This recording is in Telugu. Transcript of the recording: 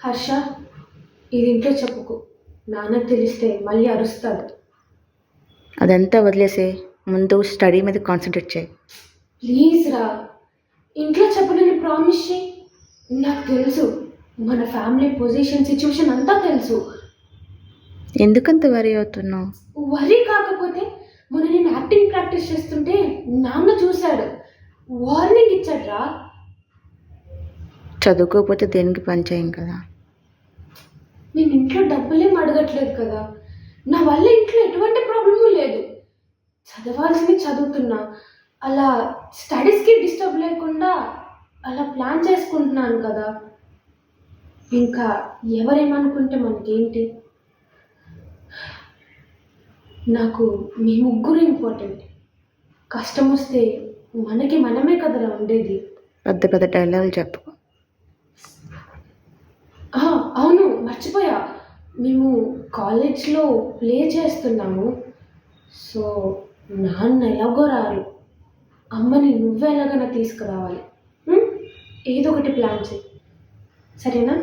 హర్ష, ఇది ఇంట్లో చెప్పుకో. నాన్నకు తెలిస్తే మళ్ళీ అరుస్తాడు. అదంతా వదిలేసే, ముందు స్టడీ మీద కాన్సన్ట్రేట్ చేయి. ప్లీజ్ రా, ఇంట్లో చెప్పనని ప్రామిస్ చేయి. నాకు తెలుసు, మన ఫ్యామిలీ పొజిషన్ సిచ్యువేషన్ అంతా తెలుసు. ఎందుకంత వరి అవుతున్నావు? వరి కాకపోతే మొన్న నేను యాక్టింగ్ ప్రాక్టీస్ చేస్తుంటే నాన్న చూశాడు, వార్నింగ్ ఇచ్చాడు రా. చదువుకోకపోతే దేనికి పని చేయం కదా. నేను ఇంట్లో డబ్బులేం అడగట్లేదు కదా. నా వల్ల ఇంట్లో ఎటువంటి ప్రాబ్లము లేదు. చదవాల్సింది చదువుతున్నా, అలా స్టడీస్కి డిస్టర్బ్ లేకుండా అలా ప్లాన్ చేసుకుంటున్నాను కదా. ఇంకా ఎవరేమనుకుంటే మనకేంటి. నాకు మీ ముగ్గురు ఇంపార్టెంట్. కష్టం వస్తే మనకి మనమే కదరా ఉండేది. పెద్ద పెద్ద డైలాగులు చెప్పు. అవును, మర్చిపోయా, మేము కాలేజ్లో ప్లే చేస్తున్నాము. సో నాన్న ఎలాగో రారు, అమ్మని నువ్వే ఎలాగైనా తీసుకురావాలి. ఏదో ఒకటి ప్లాన్ చేయి, సరేనా?